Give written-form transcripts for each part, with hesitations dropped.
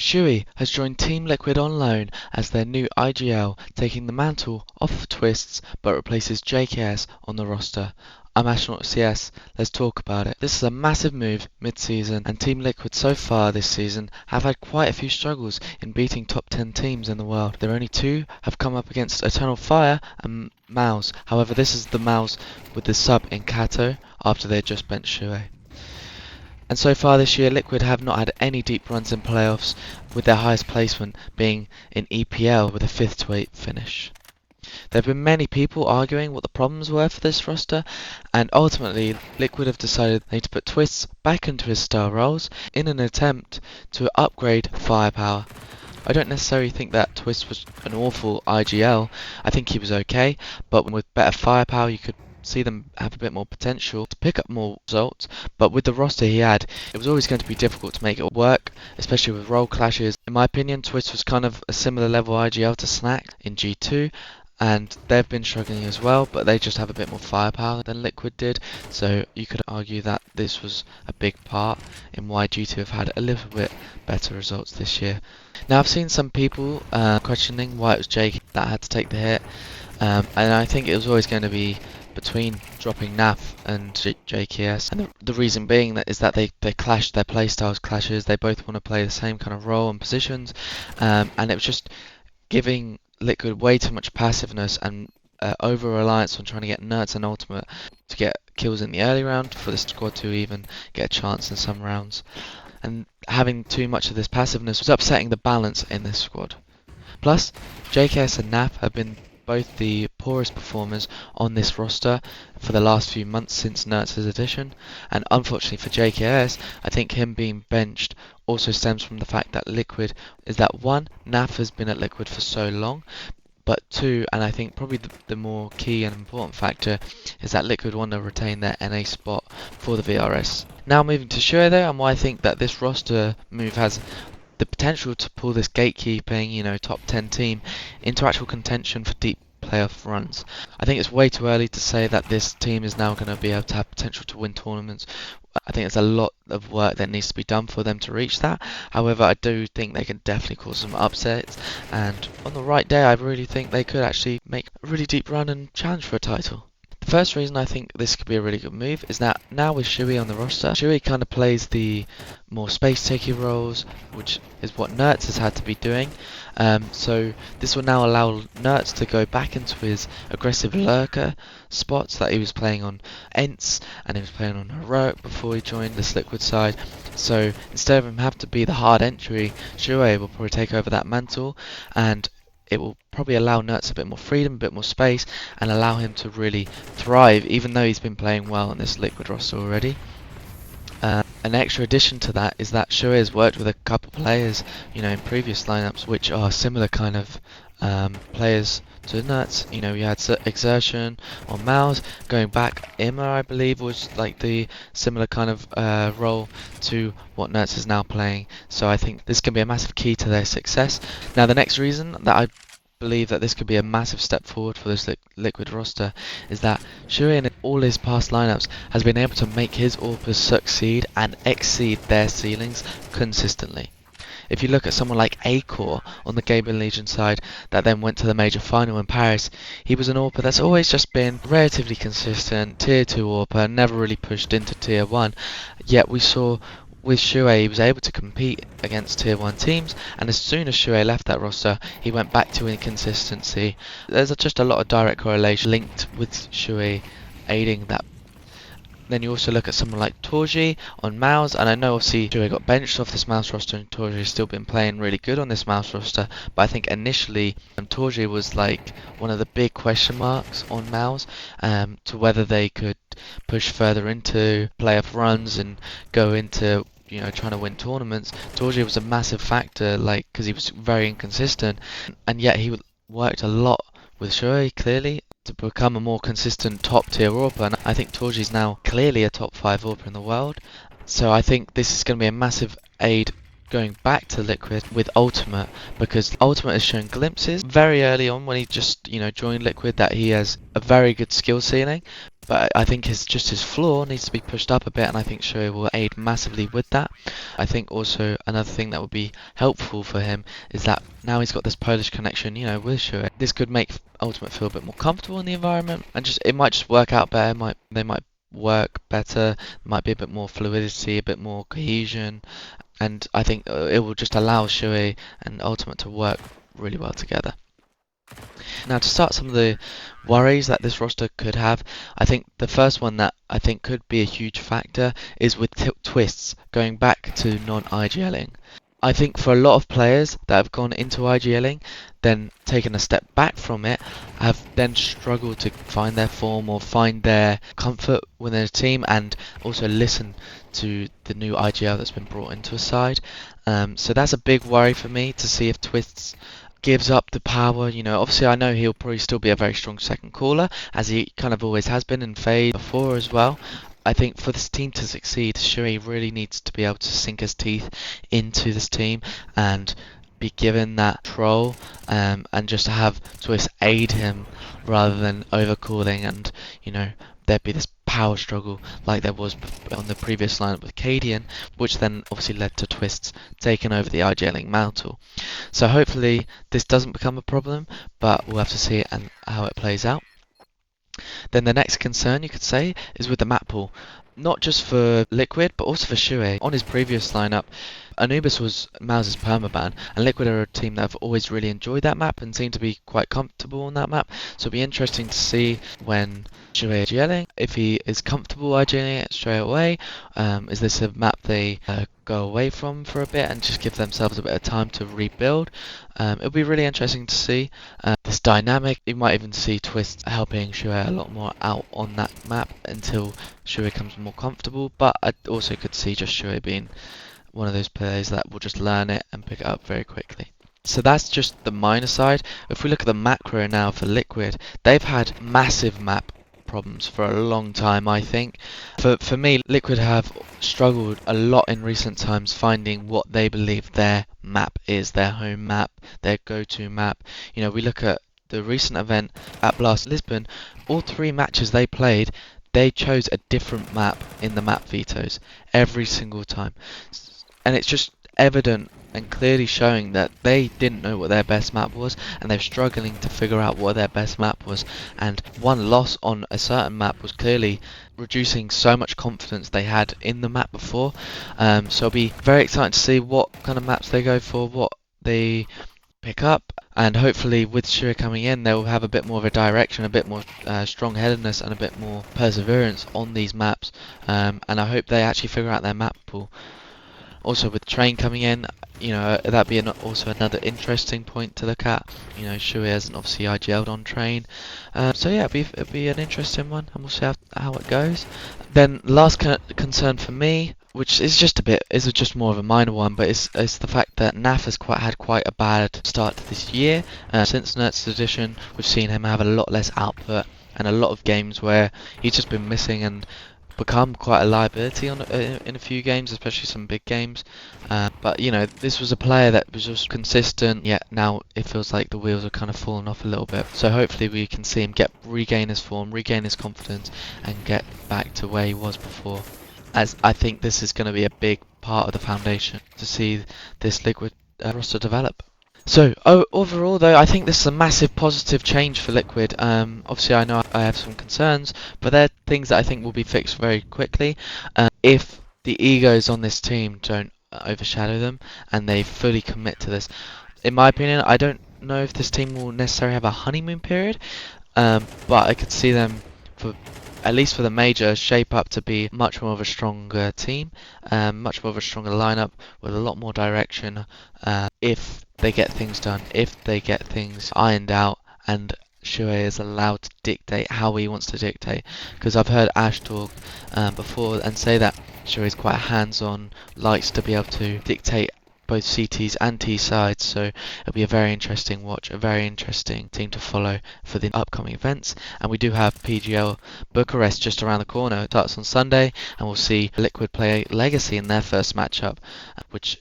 Siuhy has joined Team Liquid on loan as their new IGL, taking the mantle off of Twists but replaces JKS on the roster. I'm Astronaut CS, let's talk about it. This is a massive move mid-season, and Team Liquid so far this season have had quite a few struggles in beating top 10 teams in the world. Their only two have come up against Eternal Fire and Mouse. However, this is the Mouse with the sub in Kato after they had just benched Siuhy. And so far this year, Liquid have not had any deep runs in playoffs, with their highest placement being in EPL with a 5th to 8th finish. There have been many people arguing what the problems were for this roster, and ultimately Liquid have decided they need to put Twists back into his star roles in an attempt to upgrade firepower. I don't necessarily think that Twist was an awful IGL. I think he was okay, but with better firepower you could see them have a bit more potential to pick up more results. But with the roster he had, it was always going to be difficult to make it work, especially with role clashes. In my opinion, Twist was kind of a similar level IGL to Snack in G2, and they've been struggling as well, but they just have a bit more firepower than Liquid did, so you could argue that this was a big part in why G2 have had a little bit better results this year. Now, I've seen some people questioning why it was Jake that had to take the hit, and I think it was always going to be between dropping Naf and JKS, and the reason being that is that they clash, their playstyles clashes, they both want to play the same kind of role and positions, and it was just giving Liquid way too much passiveness and over reliance on trying to get nerds and ultimate to get kills in the early round for the squad to even get a chance in some rounds, and having too much of this passiveness was upsetting the balance in this squad. Plus, JKS and Naf have been both the poorest performers on this roster for the last few months since Nertz's addition, and unfortunately for JKS, I think him being benched also stems from the fact that Liquid is that one, Naf has been at Liquid for so long, but two, and I think probably the more key and important factor, is that Liquid want to retain their NA spot for the VRS. Now moving to Siuhy though, and why I think that this roster move has the potential to pull this gatekeeping, top 10 team into actual contention for deep playoff runs. I think it's way too early to say that this team is now going to be able to have potential to win tournaments. I think there's a lot of work that needs to be done for them to reach that. However, I do think they can definitely cause some upsets, and on the right day I really think they could actually make a really deep run and challenge for a title. The first reason I think this could be a really good move is that now with Siuhy on the roster, Siuhy kind of plays the more space-taking roles, which is what Nertz has had to be doing. So this will now allow Nertz to go back into his aggressive lurker spots that he was playing on Ents, and he was playing on Heroic before he joined this Liquid side. So instead of him having to be the hard entry, Siuhy will probably take over that mantle, and it will probably allow Nertz a bit more freedom, a bit more space, and allow him to really thrive, even though he's been playing well on this Liquid roster already. An extra addition to that is that Siuhy has worked with a couple players, in previous lineups, which are similar kind of players to Nertz. We had Exertion on Mouse. Going back, Imma, I believe, was like the similar kind of role to what Nertz is now playing. So I think this can be a massive key to their success. Now, the next reason that I believe that this could be a massive step forward for this Liquid roster is that Siuhy in all his past lineups has been able to make his AWPers succeed and exceed their ceilings consistently. If you look at someone like Acor on the Gaming Legion side that then went to the major final in Paris, he was an AWPer that's always just been relatively consistent, tier 2 AWPer, never really pushed into tier 1, yet we saw with Siuhy he was able to compete against tier 1 teams, and as soon as Siuhy left that roster he went back to inconsistency. There's just a lot of direct correlation linked with Siuhy aiding that. Then you also look at someone like Torji on Mouse, and I know obviously Siuhy got benched off this Mouse roster and Torji has still been playing really good on this Mouse roster, but I think initially Torji was like one of the big question marks on Mouse to whether they could push further into playoff runs and go into trying to win tournaments. Torji was a massive factor, because he was very inconsistent, and yet he worked a lot with Siuhy clearly to become a more consistent top tier AWPer, and I think Torji is now clearly a top 5 AWPer in the world. So I think this is going to be a massive aid going back to Liquid with Ultimate, because Ultimate has shown glimpses very early on when he just joined Liquid that he has a very good skill ceiling, but I think his floor needs to be pushed up a bit, and I think Siuhy will aid massively with that. I think also another thing that would be helpful for him is that now he's got this Polish connection, with Siuhy. This could make Ultimate feel a bit more comfortable in the environment, and it might just work out better. They might work better. Might be a bit more fluidity, a bit more cohesion, and I think it will just allow Siuhy and Ultimate to work really well together. Now, to start some of the worries that this roster could have, I think the first one that I think could be a huge factor is with twists going back to non-IGLing. I think for a lot of players that have gone into IGLing, then taken a step back from it, have then struggled to find their form or find their comfort within a team, and also listen to the new IGL that's been brought into a side. So that's a big worry for me, to see if Twists gives up the power. Obviously I know he'll probably still be a very strong second caller, as he kind of always has been in Fade before as well. I think for this team to succeed, Siuhy really needs to be able to sink his teeth into this team and be given that control, and just to have Twist aid him rather than overcalling, and there'd be this power struggle like there was on the previous lineup with Cadian, which then obviously led to Twists taking over the IGLing mantle. So hopefully this doesn't become a problem, but we'll have to see it and how it plays out. Then the next concern, you could say, is with the map pool. Not just for Liquid, but also for Siuhy. On his previous lineup, Anubis was Mouse's permaban, and Liquid are a team that have always really enjoyed that map and seem to be quite comfortable on that map. So it'll be interesting to see when Siuhy is IGLing, if he is comfortable IGLing it straight away. Is this a map they go away from for a bit and just give themselves a bit of time to rebuild? It'll be really interesting to see this dynamic. You might even see Twist helping Siuhy a lot more out on that map until Siuhy becomes more comfortable, but I also could see just Siuhy being one of those players that will just learn it and pick it up very quickly. So that's just the minor side. If we look at the macro now for Liquid, they've had massive map problems for a long time, I think. For me, Liquid have struggled a lot in recent times finding what they believe their map is, their home map, their go-to map. We look at the recent event at Blast Lisbon, all 3 matches they played, they chose a different map in the map vetoes every single time. And it's just evident and clearly showing that they didn't know what their best map was, and they're struggling to figure out what their best map was, and one loss on a certain map was clearly reducing so much confidence they had in the map before. So it'll be very exciting to see what kind of maps they go for, what they pick up, and hopefully with Siuhy coming in, they'll have a bit more of a direction, a bit more strong-headedness, and a bit more perseverance on these maps, and I hope they actually figure out their map pool. Also with Train coming in, that'd be also another interesting point to look at. Siuhy hasn't obviously IGL'd on Train, so yeah, it'd be an interesting one, and we'll see how it goes. Then last concern for me, which is just more of a minor one, but it's the fact that NAF has had quite a bad start to this year. Since Nert's edition, we've seen him have a lot less output and a lot of games where he's just been missing and become quite a liability in a few games, especially some big games. But this was a player that was just consistent, yet now it feels like the wheels are kind of falling off a little bit. So hopefully we can see him regain his form, regain his confidence, and get back to where he was before. As I think this is going to be a big part of the foundation to see this Liquid roster develop. So overall, though, I think this is a massive positive change for Liquid. Obviously, I know I have some concerns, but they're things that I think will be fixed very quickly if the egos on this team don't overshadow them and they fully commit to this. In my opinion, I don't know if this team will necessarily have a honeymoon period, but I could see them, at least for the major, shape up to be much more of a stronger team, much more of a stronger lineup with a lot more direction, if they get things done, if they get things ironed out, and Siuhy is allowed to dictate how he wants to dictate. Because I've heard Ash talk before and say that Siuhy is quite hands-on, likes to be able to dictate both CTs and T sides, so it'll be a very interesting watch, a very interesting team to follow for the upcoming events. And we do have PGL Bucharest just around the corner. It starts on Sunday, and we'll see Liquid play Legacy in their first matchup, which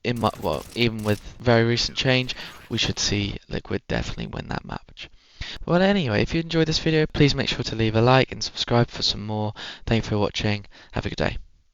even with very recent change, we should see Liquid definitely win that match. Well, anyway, if you enjoyed this video, please make sure to leave a like and subscribe for some more. Thank you for watching. Have a good day.